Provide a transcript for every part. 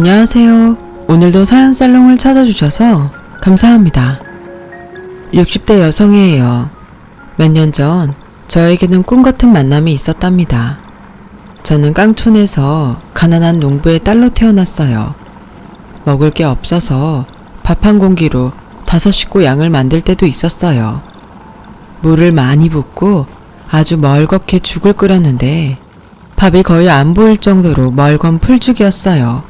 안녕하세요. 오늘도 사연살롱을 찾아주셔서 감사합니다. 60대 여성이에요. 몇 년 전 저에게는 꿈같은 만남이 있었답니다. 저는 깡촌에서 가난한 농부의 딸로 태어났어요. 먹을 게 없어서 밥 한 공기로 5식구 양을 만들 때도 있었어요. 물을 많이 붓고 아주 멀겋게 죽을 끓였는데 밥이 거의 안 보일 정도로 멀건 풀죽이었어요.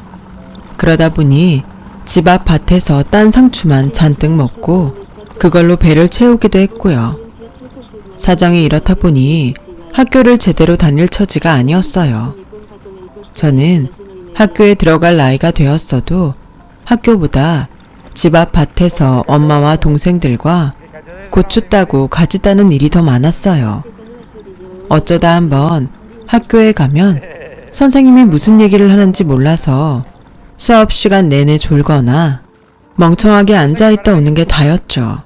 그러다 보니 집 앞 밭에서 딴 상추만 잔뜩 먹고 그걸로 배를 채우기도 했고요. 사정이 이렇다 보니 학교를 제대로 다닐 처지가 아니었어요. 저는 학교에 들어갈 나이가 되었어도 학교보다 집 앞 밭에서 엄마와 동생들과 고추 따고 가지 따는 일이 더 많았어요. 어쩌다 한번 학교에 가면 선생님이 무슨 얘기를 하는지 몰라서 수업 시간 내내 졸거나 멍청하게 앉아있다 오는 게 다였죠.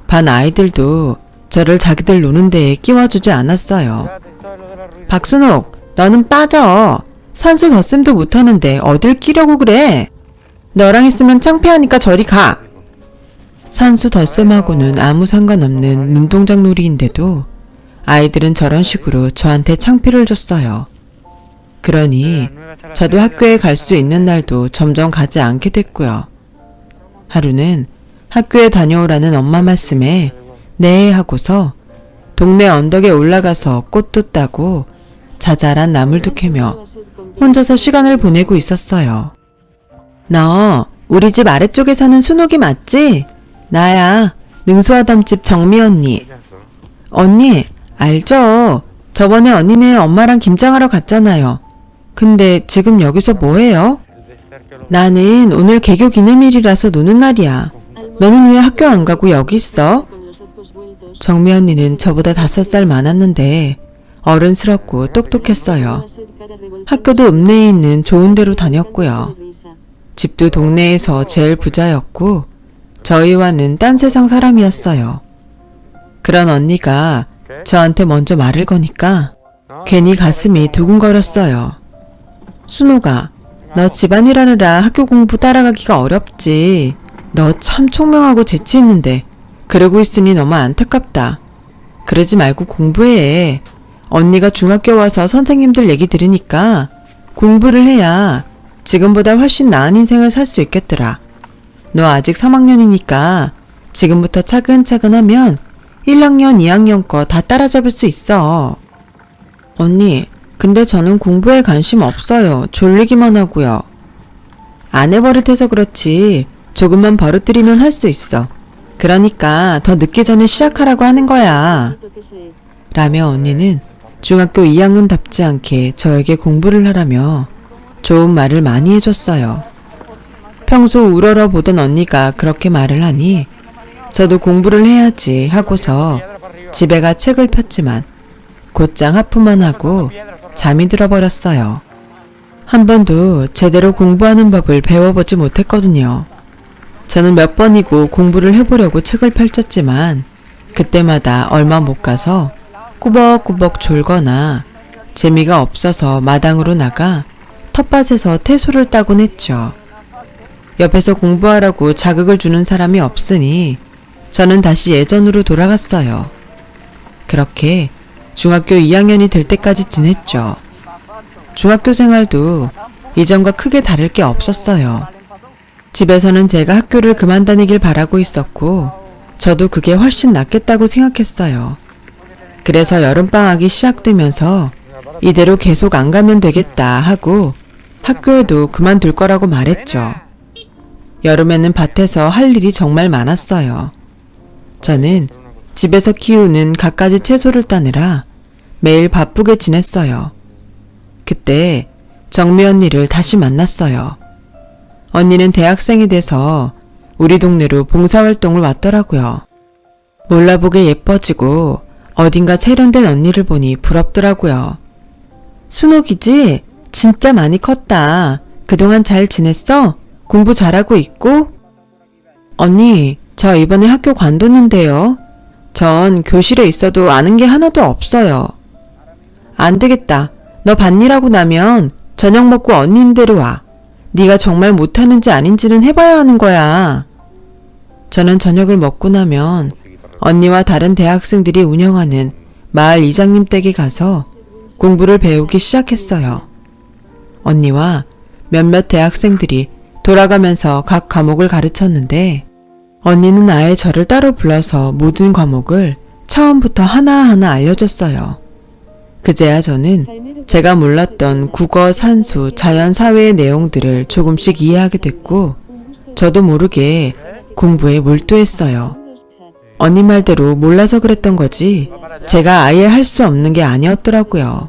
반 아이들도 저를 자기들 노는 데에 끼워주지 않았어요. 박순옥, 너는 빠져. 산수 덧셈도 못하는데 어딜 끼려고 그래? 너랑 있으면 창피하니까 저리 가. 산수 덧셈하고는 아무 상관없는 눈동자 놀이인데도 아이들은 저런 식으로 저한테 창피를 줬어요. 그러니 저도 학교에 갈 수 있는 날도 점점 가지 않게 됐고요. 하루는 학교에 다녀오라는 엄마 말씀에 네 하고서 동네 언덕에 올라가서 꽃도 따고 자잘한 나물도 캐며 혼자서 시간을 보내고 있었어요. 너 우리 집 아래쪽에 사는 순옥이 맞지? 나야. 능수아담집 정미 언니. 언니 알죠? 저번에 언니네 엄마랑 김장하러 갔잖아요. 근데 지금 여기서 뭐해요? 나는 오늘 개교 기념일이라서 노는 날이야. 너는 왜 학교 안 가고 여기 있어? 정미 언니는 저보다 5살 많았는데 어른스럽고 똑똑했어요. 학교도 읍내에 있는 좋은 데로 다녔고요. 집도 동네에서 제일 부자였고 저희와는 딴 세상 사람이었어요. 그런 언니가 저한테 먼저 말을 거니까 괜히 가슴이 두근거렸어요. 순옥아, 너 집안일 하느라 학교 공부 따라가기가 어렵지. 너 참 총명하고 재치 있는데 그러고 있으니 너무 안타깝다. 그러지 말고 공부해. 언니가 중학교 와서 선생님들 얘기 들으니까 공부를 해야 지금보다 훨씬 나은 인생을 살 수 있겠더라. 너 아직 3학년이니까 지금부터 차근차근 하면 1학년, 2학년 거 다 따라잡을 수 있어. 언니, 근데 저는 공부에 관심 없어요. 졸리기만 하고요. 안 해버릇해서 그렇지 조금만 버릇들이면 할 수 있어. 그러니까 더 늦기 전에 시작하라고 하는 거야. 라며 언니는 중학교 2학년답지 않게 저에게 공부를 하라며 좋은 말을 많이 해줬어요. 평소 우러러 보던 언니가 그렇게 말을 하니 저도 공부를 해야지 하고서 집에 가 책을 폈지만 곧장 하품만 하고 잠이 들어버렸어요. 한 번도 제대로 공부하는 법을 배워보지 못했거든요. 저는 몇 번이고 공부를 해보려고 책을 펼쳤지만 그때마다 얼마 못 가서 꾸벅꾸벅 졸거나 재미가 없어서 마당으로 나가 텃밭에서 태소를 따곤 했죠. 옆에서 공부하라고 자극을 주는 사람이 없으니 저는 다시 예전으로 돌아갔어요. 그렇게 중학교 2학년이 될 때까지 지냈죠. 중학교 생활도 이전과 크게 다를 게 없었어요. 집에서는 제가 학교를 그만 다니길 바라고 있었고 저도 그게 훨씬 낫겠다고 생각했어요. 그래서 여름방학이 시작되면서 이대로 계속 안 가면 되겠다 하고 학교에도 그만둘 거라고 말했죠. 여름에는 밭에서 할 일이 정말 많았어요. 저는 집에서 키우는 갖가지 채소를 따느라 매일 바쁘게 지냈어요. 그때 정미 언니를 다시 만났어요. 언니는 대학생이 돼서 우리 동네로 봉사활동을 왔더라고요. 몰라보게 예뻐지고 어딘가 세련된 언니를 보니 부럽더라고요. 순옥이지? 진짜 많이 컸다. 그동안 잘 지냈어? 공부 잘하고 있고? 언니, 저 이번에 학교 관뒀는데요. 전 교실에 있어도 아는 게 하나도 없어요. 안 되겠다. 너 밭일하고 나면 저녁 먹고 언니 데로 와. 네가 정말 못하는지 아닌지는 해봐야 하는 거야. 저는 저녁을 먹고 나면 언니와 다른 대학생들이 운영하는 마을 이장님 댁에 가서 공부를 배우기 시작했어요. 언니와 몇몇 대학생들이 돌아가면서 각 과목을 가르쳤는데 언니는 아예 저를 따로 불러서 모든 과목을 처음부터 하나하나 알려줬어요. 그제야 저는 제가 몰랐던 국어, 산수, 자연, 사회의 내용들을 조금씩 이해하게 됐고 저도 모르게 공부에 몰두했어요. 언니 말대로 몰라서 그랬던 거지 제가 아예 할 수 없는 게 아니었더라고요.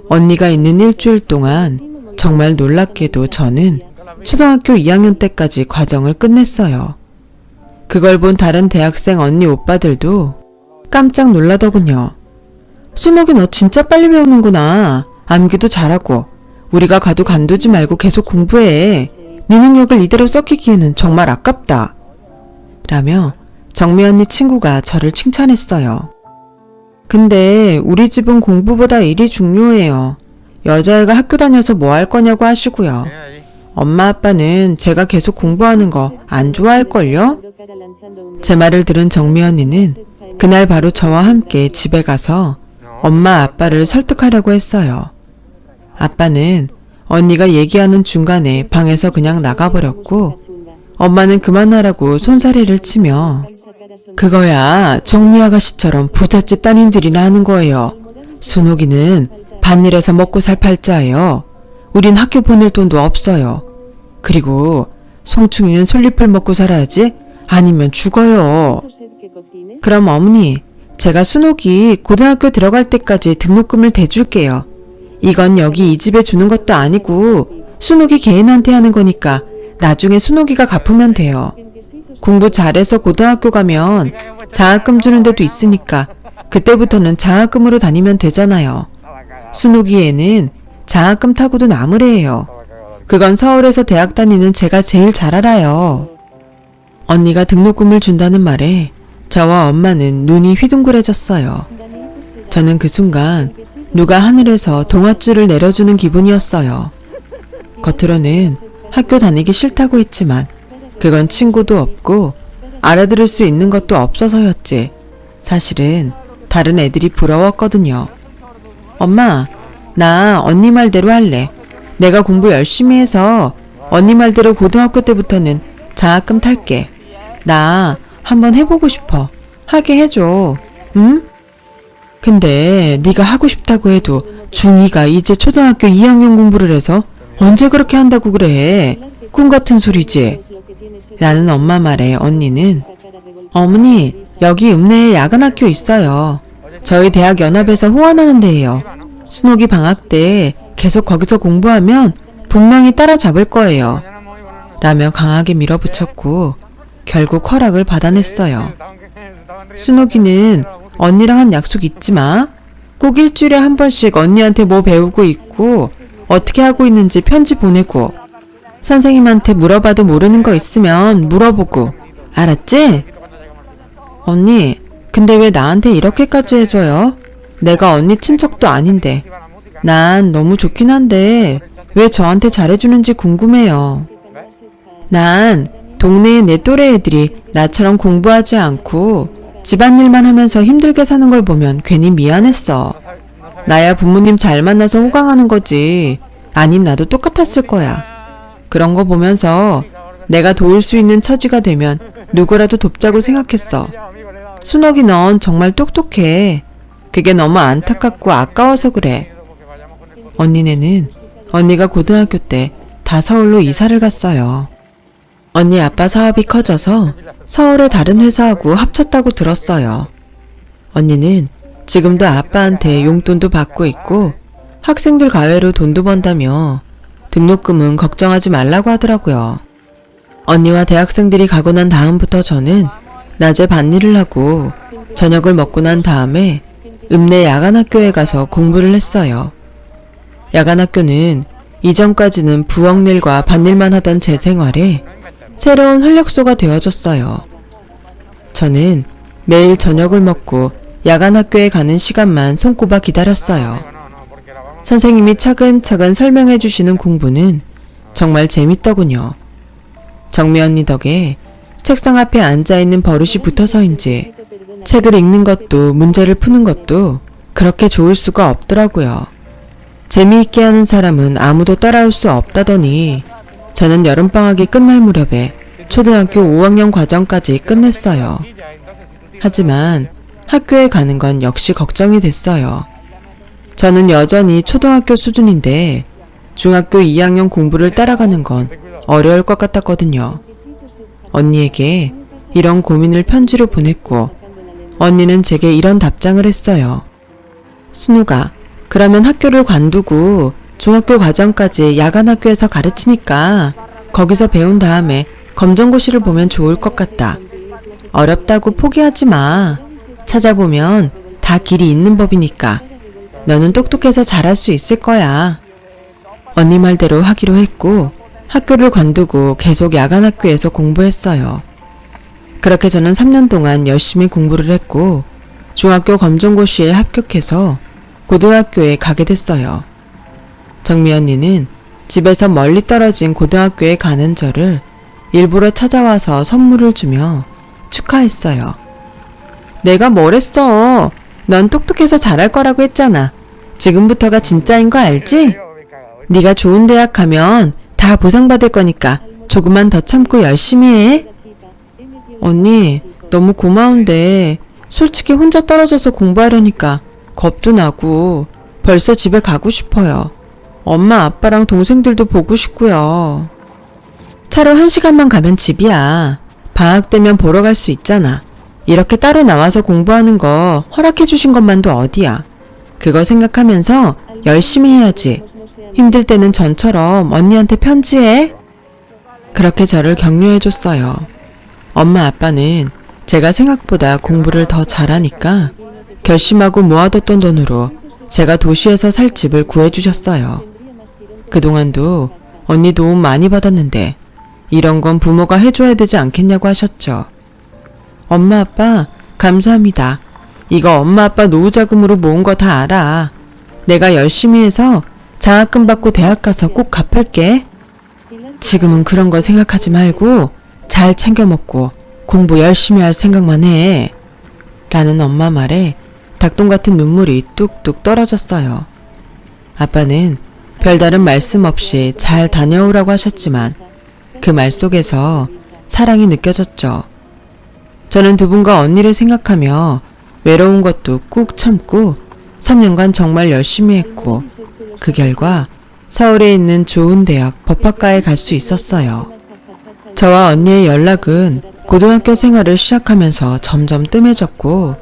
언니가 있는 일주일 동안 정말 놀랍게도 저는 초등학교 2학년 때까지 과정을 끝냈어요. 그걸 본 다른 대학생 언니 오빠들도 깜짝 놀라더군요. 순옥이 너 진짜 빨리 배우는구나. 암기도 잘하고 우리가 가도 간두지 말고 계속 공부해. 네 능력을 이대로 썩히기에는 정말 아깝다. 라며 정미 언니 친구가 저를 칭찬했어요. 근데 우리 집은 공부보다 일이 중요해요. 여자애가 학교 다녀서 뭐 할 거냐고 하시고요. 엄마 아빠는 제가 계속 공부하는 거 안 좋아할걸요? 제 말을 들은 정미 언니는 그날 바로 저와 함께 집에 가서 엄마 아빠를 설득하려고 했어요. 아빠는 언니가 얘기하는 중간에 방에서 그냥 나가버렸고 엄마는 그만하라고 손사래를 치며 그거야 정미 아가씨처럼 부잣집 따님들이나 하는 거예요. 순옥이는 밭일에서 먹고 살 팔자예요. 우린 학교 보낼 돈도 없어요. 그리고 송충이는 솔잎을 먹고 살아야지 아니면 죽어요. 그럼 어머니, 제가 순옥이 고등학교 들어갈 때까지 등록금을 대줄게요. 이건 여기 이 집에 주는 것도 아니고 순옥이 개인한테 하는 거니까 나중에 순옥이가 갚으면 돼요. 공부 잘해서 고등학교 가면 장학금 주는 데도 있으니까 그때부터는 장학금으로 다니면 되잖아요. 순옥이에는 장학금 타고도 나무래예요. 그건 서울에서 대학 다니는 제가 제일 잘 알아요. 언니가 등록금을 준다는 말에 저와 엄마는 눈이 휘둥그레졌어요. 저는 그 순간 누가 하늘에서 동아줄을 내려주는 기분이었어요. 겉으로는 학교 다니기 싫다고 했지만 그건 친구도 없고 알아들을 수 있는 것도 없어서였지. 사실은 다른 애들이 부러웠거든요. 엄마, 나 언니 말대로 할래. 내가 공부 열심히 해서 언니 말대로 고등학교 때부터는 장학금 탈게. 나 한번 해보고 싶어. 하게 해줘. 응? 근데 네가 하고 싶다고 해도 중2가 이제 초등학교 2학년 공부를 해서 언제 그렇게 한다고 그래. 꿈 같은 소리지. 라는 엄마 말에 언니는 어머니, 여기 읍내에 야간학교 있어요. 저희 대학 연합에서 후원하는 데예요. 순옥이 방학 때 계속 거기서 공부하면 분명히 따라잡을 거예요. 라며 강하게 밀어붙였고 결국 허락을 받아냈어요. 순옥이는 언니랑 한 약속 잊지 마. 꼭 일주일에 한 번씩 언니한테 뭐 배우고 있고 어떻게 하고 있는지 편지 보내고 선생님한테 물어봐도 모르는 거 있으면 물어보고 알았지? 언니, 근데 왜 나한테 이렇게까지 해줘요? 내가 언니 친척도 아닌데. 난 너무 좋긴 한데 왜 저한테 잘해주는지 궁금해요. 난 동네의 내 또래 애들이 나처럼 공부하지 않고 집안일만 하면서 힘들게 사는 걸 보면 괜히 미안했어. 나야 부모님 잘 만나서 호강하는 거지. 아님 나도 똑같았을 거야. 그런 거 보면서 내가 도울 수 있는 처지가 되면 누구라도 돕자고 생각했어. 순옥이 넌 정말 똑똑해. 그게 너무 안타깝고 아까워서 그래. 언니네는 언니가 고등학교 때 다 서울로 이사를 갔어요. 언니 아빠 사업이 커져서 서울의 다른 회사하고 합쳤다고 들었어요. 언니는 지금도 아빠한테 용돈도 받고 있고 학생들 가외로 돈도 번다며 등록금은 걱정하지 말라고 하더라고요. 언니와 대학생들이 가고 난 다음부터 저는 낮에 밭일을 하고 저녁을 먹고 난 다음에 읍내 야간학교에 가서 공부를 했어요. 야간학교는 이전까지는 부엌일과 밭일만 하던 제 생활에 새로운 활력소가 되어줬어요. 저는 매일 저녁을 먹고 야간학교에 가는 시간만 손꼽아 기다렸어요. 선생님이 차근차근 설명해 주시는 공부는 정말 재밌더군요. 정미 언니 덕에 책상 앞에 앉아있는 버릇이 붙어서인지 책을 읽는 것도 문제를 푸는 것도 그렇게 좋을 수가 없더라고요. 재미있게 하는 사람은 아무도 따라올 수 없다더니 저는 여름방학이 끝날 무렵에 초등학교 5학년 과정까지 끝냈어요. 하지만 학교에 가는 건 역시 걱정이 됐어요. 저는 여전히 초등학교 수준인데 중학교 2학년 공부를 따라가는 건 어려울 것 같았거든요. 언니에게 이런 고민을 편지로 보냈고 언니는 제게 이런 답장을 했어요. 순우가 그러면 학교를 관두고 중학교 과정까지 야간 학교에서 가르치니까 거기서 배운 다음에 검정고시를 보면 좋을 것 같다. 어렵다고 포기하지 마. 찾아보면 다 길이 있는 법이니까. 너는 똑똑해서 잘할 수 있을 거야. 언니 말대로 하기로 했고 학교를 관두고 계속 야간 학교에서 공부했어요. 그렇게 저는 3년 동안 열심히 공부를 했고 중학교 검정고시에 합격해서 고등학교에 가게 됐어요. 정미 언니는 집에서 멀리 떨어진 고등학교에 가는 저를 일부러 찾아와서 선물을 주며 축하했어요. 내가 뭘 했어? 넌 똑똑해서 잘할 거라고 했잖아. 지금부터가 진짜인 거 알지? 네가 좋은 대학 가면 다 보상받을 거니까 조금만 더 참고 열심히 해. 언니, 너무 고마운데 솔직히 혼자 떨어져서 공부하려니까 겁도 나고 벌써 집에 가고 싶어요. 엄마, 아빠랑 동생들도 보고 싶고요. 차로 1시간만 가면 집이야. 방학 되면 보러 갈 수 있잖아. 이렇게 따로 나와서 공부하는 거 허락해 주신 것만도 어디야. 그거 생각하면서 열심히 해야지. 힘들 때는 전처럼 언니한테 편지해. 그렇게 저를 격려해 줬어요. 엄마 아빠는 제가 생각보다 공부를 더 잘하니까 결심하고 모아뒀던 돈으로 제가 도시에서 살 집을 구해주셨어요. 그동안도 언니 도움 많이 받았는데 이런 건 부모가 해줘야 되지 않겠냐고 하셨죠. 엄마 아빠 감사합니다. 이거 엄마 아빠 노후자금으로 모은 거 다 알아. 내가 열심히 해서 장학금 받고 대학 가서 꼭 갚을게. 지금은 그런 거 생각하지 말고 잘 챙겨 먹고 공부 열심히 할 생각만 해. 라는 엄마 말에 닭똥 같은 눈물이 뚝뚝 떨어졌어요. 아빠는 별다른 말씀 없이 잘 다녀오라고 하셨지만 그 말 속에서 사랑이 느껴졌죠. 저는 두 분과 언니를 생각하며 외로운 것도 꾹 참고 3년간 정말 열심히 했고 그 결과 서울에 있는 좋은 대학 법학과에 갈 수 있었어요. 저와 언니의 연락은 고등학교 생활을 시작하면서 점점 뜸해졌고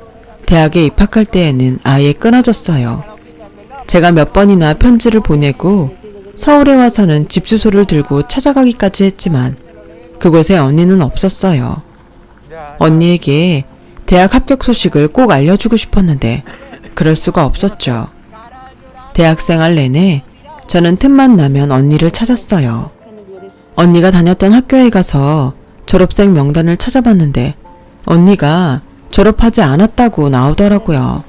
대학에 입학할 때에는 아예 끊어졌어요. 제가 몇 번이나 편지를 보내고 서울에 와서는 집 주소를 들고 찾아가기까지 했지만 그곳에 언니는 없었어요. 언니에게 대학 합격 소식을 꼭 알려주고 싶었는데 그럴 수가 없었죠. 대학생활 내내 저는 틈만 나면 언니를 찾았어요. 언니가 다녔던 학교에 가서 졸업생 명단을 찾아봤는데 언니가 졸업하지 않았다고 나오더라고요.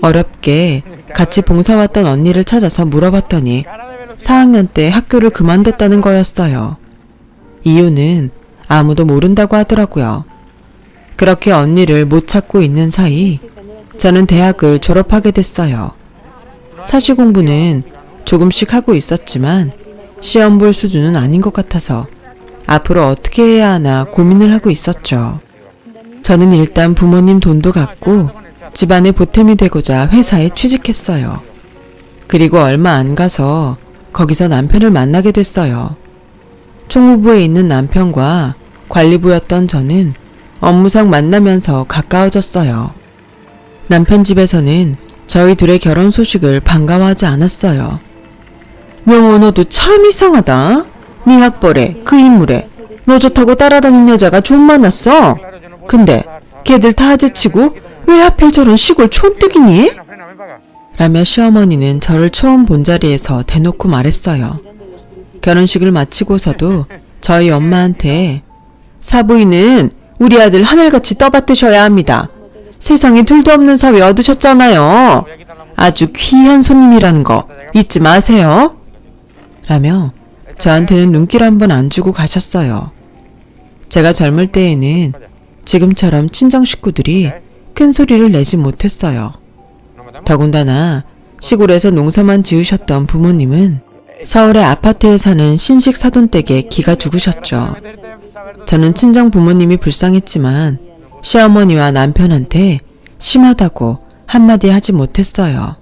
어렵게 같이 봉사왔던 언니를 찾아서 물어봤더니 4학년 때 학교를 그만뒀다는 거였어요. 이유는 아무도 모른다고 하더라고요. 그렇게 언니를 못 찾고 있는 사이 저는 대학을 졸업하게 됐어요. 사시 공부는 조금씩 하고 있었지만 시험 볼 수준은 아닌 것 같아서 앞으로 어떻게 해야 하나 고민을 하고 있었죠. 저는 일단 부모님 돈도 갚고 집안의 보탬이 되고자 회사에 취직했어요. 그리고 얼마 안 가서 거기서 남편을 만나게 됐어요. 총무부에 있는 남편과 관리부였던 저는 업무상 만나면서 가까워졌어요. 남편 집에서는 저희 둘의 결혼 소식을 반가워하지 않았어요. 명호, 너도 참 이상하다. 네 학벌에 그 인물에 너 좋다고 따라다닌 여자가 좀 많았어. 근데 걔들 다 아재치고 왜 하필 저런 시골 촌뜨기니? 라며 시어머니는 저를 처음 본 자리에서 대놓고 말했어요. 결혼식을 마치고서도 저희 엄마한테 사부인은 우리 아들 하늘같이 떠받드셔야 합니다. 세상에 둘도 없는 사위 얻으셨잖아요. 아주 귀한 손님이라는 거 잊지 마세요. 라며 저한테는 눈길 한 번 안 주고 가셨어요. 제가 젊을 때에는 지금처럼 친정 식구들이 큰 소리를 내지 못했어요. 더군다나 시골에서 농사만 지으셨던 부모님은 서울의 아파트에 사는 신식 사돈댁에 기가 죽으셨죠. 저는 친정 부모님이 불쌍했지만 시어머니와 남편한테 심하다고 한마디 하지 못했어요.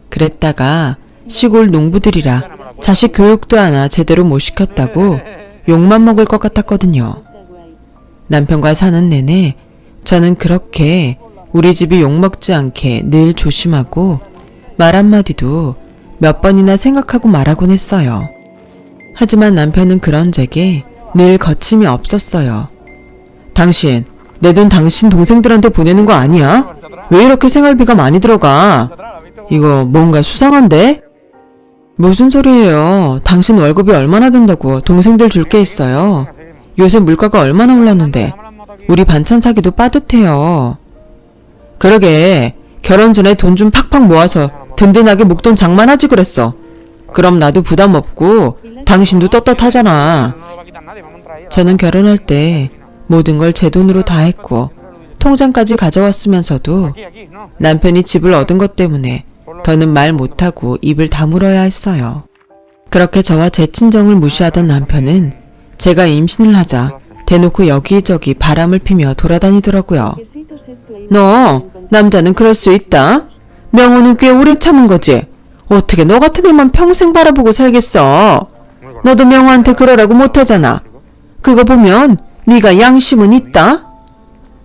그랬다가 시골 농부들이라 자식 교육도 하나 제대로 못 시켰다고 욕만 먹을 것 같았거든요. 남편과 사는 내내 저는 그렇게 우리 집이 욕먹지 않게 늘 조심하고 말 한마디도 몇 번이나 생각하고 말하곤 했어요. 하지만 남편은 그런 제게 늘 거침이 없었어요. 당신, 내 돈 당신 동생들한테 보내는 거 아니야? 왜 이렇게 생활비가 많이 들어가? 이거 뭔가 수상한데? 무슨 소리예요? 당신 월급이 얼마나 된다고 동생들 줄 게 있어요. 요새 물가가 얼마나 올랐는데 우리 반찬 사기도 빠듯해요. 그러게 결혼 전에 돈 좀 팍팍 모아서 든든하게 목돈 장만하지 그랬어. 그럼 나도 부담 없고 당신도 떳떳하잖아. 저는 결혼할 때 모든 걸 제 돈으로 다 했고 통장까지 가져왔으면서도 남편이 집을 얻은 것 때문에 더는 말 못하고 입을 다물어야 했어요. 그렇게 저와 제 친정을 무시하던 남편은 제가 임신을 하자 대놓고 여기저기 바람을 피며 돌아다니더라고요. 너 남자는 그럴 수 있다. 명호는 꽤 오래 참은 거지. 어떻게 너 같은 애만 평생 바라보고 살겠어. 너도 명호한테 그러라고 못하잖아. 그거 보면 네가 양심은 있다.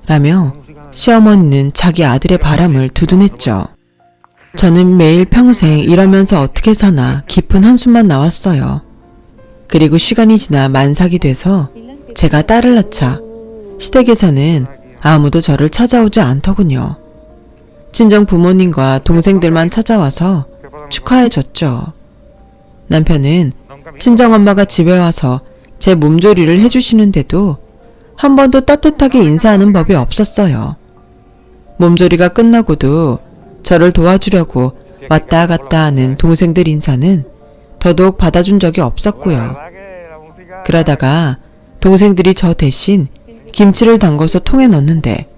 라며 시어머니는 자기 아들의 바람을 두둔했죠. 저는 매일 평생 이러면서 어떻게 사나 깊은 한숨만 나왔어요. 그리고 시간이 지나 만삭이 돼서 제가 딸을 낳자 시댁에서는 아무도 저를 찾아오지 않더군요. 친정 부모님과 동생들만 찾아와서 축하해줬죠. 남편은 친정엄마가 집에 와서 제 몸조리를 해주시는데도 한 번도 따뜻하게 인사하는 법이 없었어요. 몸조리가 끝나고도 저를 도와주려고 왔다 갔다 하는 동생들 인사는 더더욱 받아준 적이 없었고요. 그러다가 동생들이 저 대신 김치를 담궈서 통에 넣는데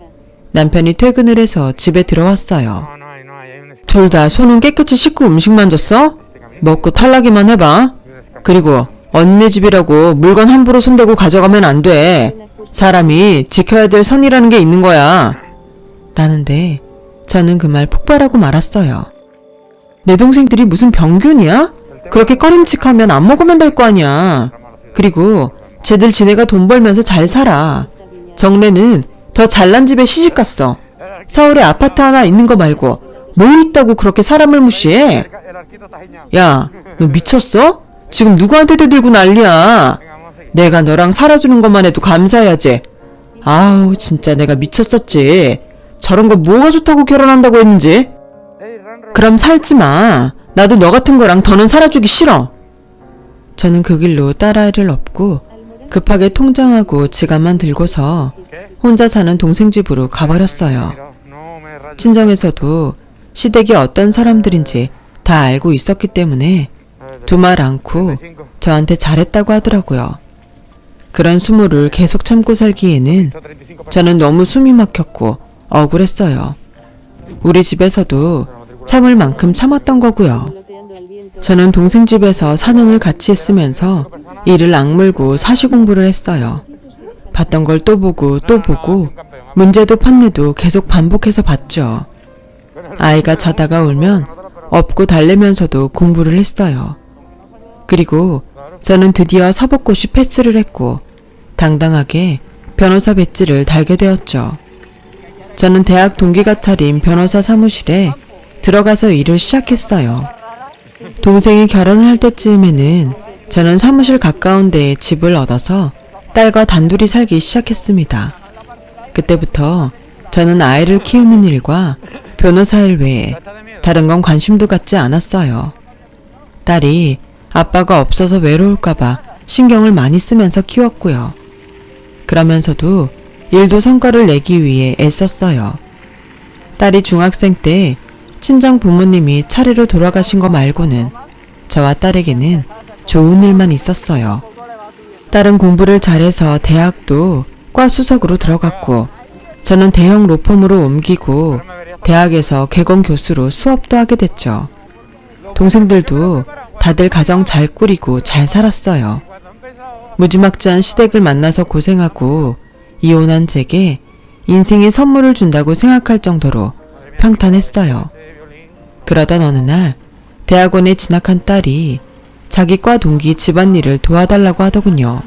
남편이 퇴근을 해서 집에 들어왔어요. 둘 다 손은 깨끗이 씻고 음식만 줬어? 먹고 탈락이만 해봐. 그리고 언니네 집이라고 물건 함부로 손대고 가져가면 안 돼. 사람이 지켜야 될 선이라는 게 있는 거야. 라는데 저는 그 말 폭발하고 말았어요. 내 동생들이 무슨 병균이야? 그렇게 꺼림칙하면 안 먹으면 될 거 아니야. 그리고 쟤들 지네가 돈 벌면서 잘 살아. 정래는 더 잘난 집에 시집갔어. 서울에 아파트 하나 있는 거 말고 뭘 있다고 그렇게 사람을 무시해? 야, 너 미쳤어? 지금 누구한테 대들고 난리야. 내가 너랑 살아주는 것만 해도 감사해야지. 아우 진짜 내가 미쳤었지. 저런 거 뭐가 좋다고 결혼한다고 했는지. 그럼 살지 마. 나도 너 같은 거랑 더는 살아주기 싫어. 저는 그 길로 딸아이를 업고 급하게 통장하고 지갑만 들고서 혼자 사는 동생 집으로 가버렸어요. 친정에서도 시댁이 어떤 사람들인지 다 알고 있었기 때문에 두말 않고 저한테 잘했다고 하더라고요. 그런 수모를 계속 참고 살기에는 저는 너무 숨이 막혔고 억울했어요. 우리 집에서도 참을 만큼 참았던 거고요. 저는 동생 집에서 4년을 같이 있으면서 이를 악물고 사시 공부를 했어요. 봤던 걸 또 보고 또 보고 문제도 판례도 계속 반복해서 봤죠. 아이가 자다가 울면 업고 달래면서도 공부를 했어요. 그리고 저는 드디어 사법고시 패스를 했고 당당하게 변호사 배지를 달게 되었죠. 저는 대학 동기가 차린 변호사 사무실에 들어가서 일을 시작했어요. 동생이 결혼을 할 때쯤에는 저는 사무실 가까운 데에 집을 얻어서 딸과 단둘이 살기 시작했습니다. 그때부터 저는 아이를 키우는 일과 변호사 일 외에 다른 건 관심도 갖지 않았어요. 딸이 아빠가 없어서 외로울까봐 신경을 많이 쓰면서 키웠고요. 그러면서도 일도 성과를 내기 위해 애썼어요. 딸이 중학생 때 친정 부모님이 차례로 돌아가신 거 말고는 저와 딸에게는 좋은 일만 있었어요. 딸은 공부를 잘해서 대학도 과 수석으로 들어갔고, 저는 대형 로펌으로 옮기고 대학에서 개공 교수로 수업도 하게 됐죠. 동생들도 다들 가정 잘 꾸리고 잘 살았어요. 무지막지한 시댁을 만나서 고생하고 이혼한 제게 인생이 선물을 준다고 생각할 정도로 평탄했어요. 그러던 어느 날 대학원에 진학한 딸이 자기 과 동기 집안일을 도와달라고 하더군요.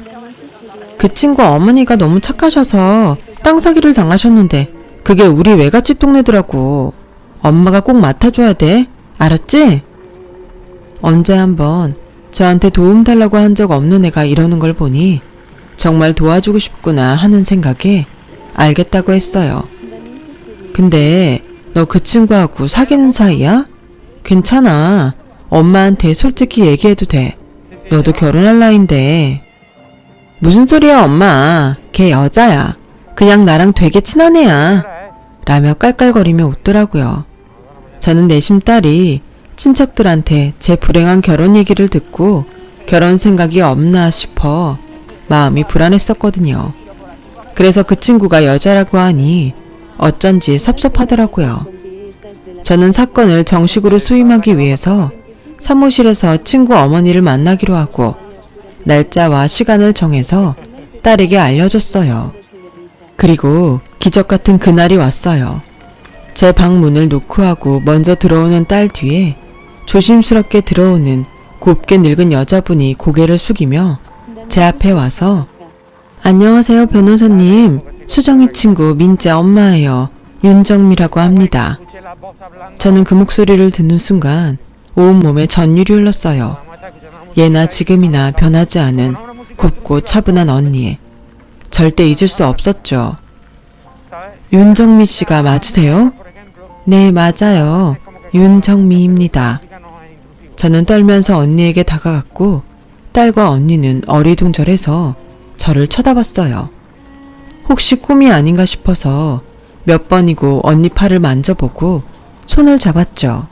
그 친구 어머니가 너무 착하셔서 땅 사기를 당하셨는데 그게 우리 외갓집 동네더라고. 엄마가 꼭 맡아줘야 돼. 알았지? 언제 한번 저한테 도움 달라고 한 적 없는 애가 이러는 걸 보니 정말 도와주고 싶구나 하는 생각에 알겠다고 했어요. 근데 너 그 친구하고 사귀는 사이야? 괜찮아. 엄마한테 솔직히 얘기해도 돼. 너도 결혼할 나이인데. 무슨 소리야 엄마. 걔 여자야. 그냥 나랑 되게 친한 애야. 라며 깔깔거리며 웃더라고요. 저는 내심 딸이 친척들한테 제 불행한 결혼 얘기를 듣고 결혼 생각이 없나 싶어 마음이 불안했었거든요. 그래서 그 친구가 여자라고 하니 어쩐지 섭섭하더라고요. 저는 사건을 정식으로 수임하기 위해서 사무실에서 친구 어머니를 만나기로 하고 날짜와 시간을 정해서 딸에게 알려줬어요. 그리고 기적 같은 그날이 왔어요. 제 방 문을 노크하고 먼저 들어오는 딸 뒤에 조심스럽게 들어오는 곱게 늙은 여자분이 고개를 숙이며 제 앞에 와서 안녕하세요 변호사님. 수정이 친구 민자 엄마예요. 윤정미라고 합니다. 저는 그 목소리를 듣는 순간 온몸에 전율이 흘렀어요. 예나 지금이나 변하지 않은 곱고 차분한 언니. 절대 잊을 수 없었죠. 윤정미 씨가 맞으세요? 네, 맞아요. 윤정미입니다. 저는 떨면서 언니에게 다가갔고 딸과 언니는 어리둥절해서 저를 쳐다봤어요. 혹시 꿈이 아닌가 싶어서 몇 번이고 언니 팔을 만져보고 손을 잡았죠.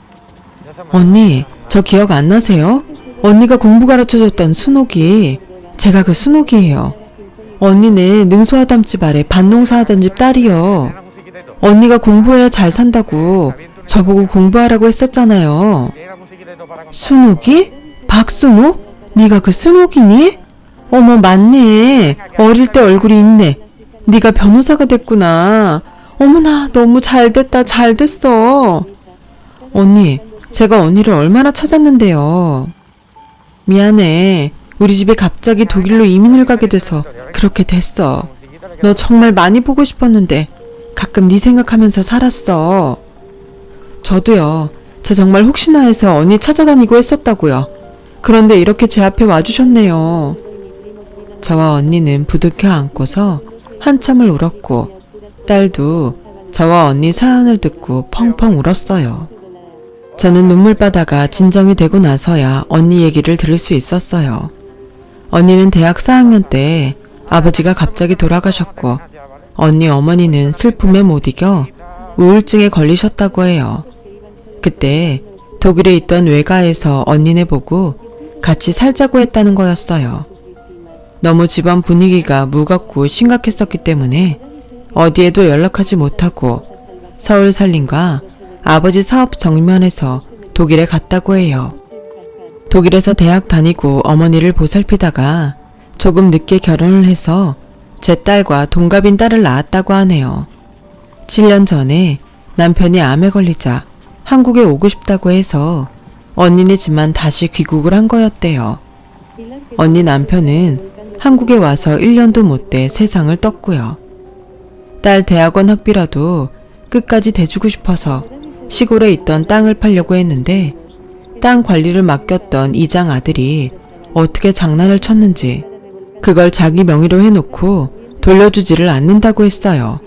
언니, 저 기억 안 나세요? 언니가 공부 가르쳐줬던 순옥이 제가 그 순옥이에요. 언니네 능소하담집 아래 밭농사하던 집 딸이요. 언니가 공부해야 잘 산다고 저보고 공부하라고 했었잖아요. 순옥이? 박순옥? 네가 그 순옥이니? 어머 맞네. 어릴 때 얼굴이 있네. 네가 변호사가 됐구나. 어머나 너무 잘됐다 잘됐어. 언니 제가 언니를 얼마나 찾았는데요. 미안해. 우리 집에 갑자기 독일로 이민을 가게 돼서 그렇게 됐어. 너 정말 많이 보고 싶었는데 가끔 네 생각하면서 살았어. 저도요. 저 정말 혹시나 해서 언니 찾아다니고 했었다고요. 그런데 이렇게 제 앞에 와주셨네요. 저와 언니는 부둥켜 안고서 한참을 울었고 딸도 저와 언니 사연을 듣고 펑펑 울었어요. 저는 눈물바다가 진정이 되고 나서야 언니 얘기를 들을 수 있었어요. 언니는 대학 4학년 때 아버지가 갑자기 돌아가셨고 언니 어머니는 슬픔에 못 이겨 우울증에 걸리셨다고 해요. 그때 독일에 있던 외가에서 언니네 보고 같이 살자고 했다는 거였어요. 너무 집안 분위기가 무겁고 심각했었기 때문에 어디에도 연락하지 못하고 서울 살림과 아버지 사업 정리만해서 독일에 갔다고 해요. 독일에서 대학 다니고 어머니를 보살피다가 조금 늦게 결혼을 해서 제 딸과 동갑인 딸을 낳았다고 하네요. 7년 전에 남편이 암에 걸리자 한국에 오고 싶다고 해서 언니네 집만 다시 귀국을 한 거였대요. 언니 남편은 한국에 와서 1년도 못 돼 세상을 떴고요. 딸 대학원 학비라도 끝까지 대주고 싶어서 시골에 있던 땅을 팔려고 했는데 땅 관리를 맡겼던 이장 아들이 어떻게 장난을 쳤는지 그걸 자기 명의로 해놓고 돌려주지를 않는다고 했어요.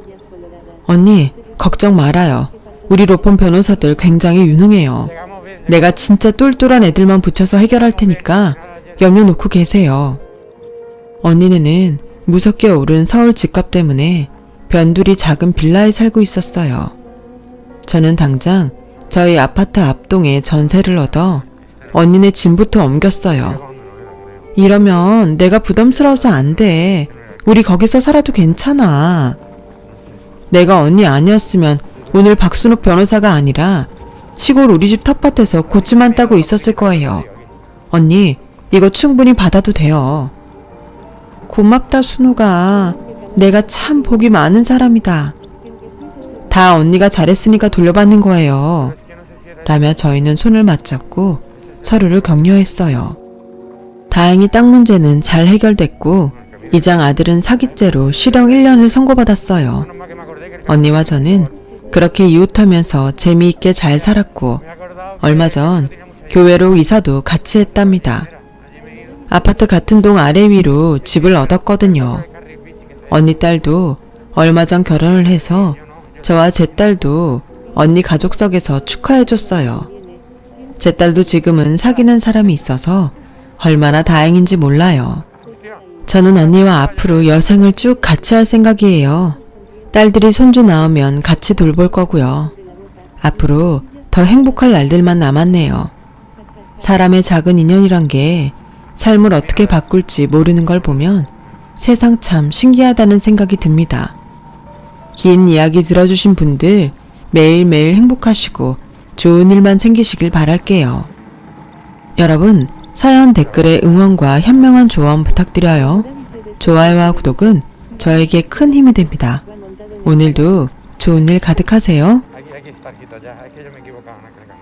언니, 걱정 말아요. 우리 로펌 변호사들 굉장히 유능해요. 내가 진짜 똘똘한 애들만 붙여서 해결할 테니까 염려 놓고 계세요. 언니네는 무섭게 오른 서울 집값 때문에 변두리 작은 빌라에 살고 있었어요. 저는 당장 저희 아파트 앞동에 전세를 얻어 언니네 짐부터 옮겼어요. 이러면 내가 부담스러워서 안 돼. 우리 거기서 살아도 괜찮아. 내가 언니 아니었으면 오늘 박순옥 변호사가 아니라 시골 우리 집 텃밭에서 고추만 따고 있었을 거예요. 언니, 이거 충분히 받아도 돼요. 고맙다, 순옥아. 내가 참 복이 많은 사람이다. 다 언니가 잘했으니까 돌려받는 거예요. 라며 저희는 손을 맞잡고 서로를 격려했어요. 다행히 땅 문제는 잘 해결됐고 이장 아들은 사기죄로 실형 1년을 선고받았어요. 언니와 저는 그렇게 이웃하면서 재미있게 잘 살았고 얼마 전 교회로 이사도 같이 했답니다. 아파트 같은 동 아래 위로 집을 얻었거든요. 언니 딸도 얼마 전 결혼을 해서 저와 제 딸도 언니 가족석에서 축하해줬어요. 제 딸도 지금은 사귀는 사람이 있어서 얼마나 다행인지 몰라요. 저는 언니와 앞으로 여생을 쭉 같이 할 생각이에요. 딸들이 손주 낳으면 같이 돌볼 거고요. 앞으로 더 행복할 날들만 남았네요. 사람의 작은 인연이란 게 삶을 어떻게 바꿀지 모르는 걸 보면 세상 참 신기하다는 생각이 듭니다. 긴 이야기 들어주신 분들 매일매일 행복하시고 좋은 일만 생기시길 바랄게요. 여러분, 사연 댓글에 응원과 현명한 조언 부탁드려요. 좋아요와 구독은 저에게 큰 힘이 됩니다. 오늘도 좋은 일 가득하세요. Aquí está quito ya, es que yo me equivocaba en aquel canal.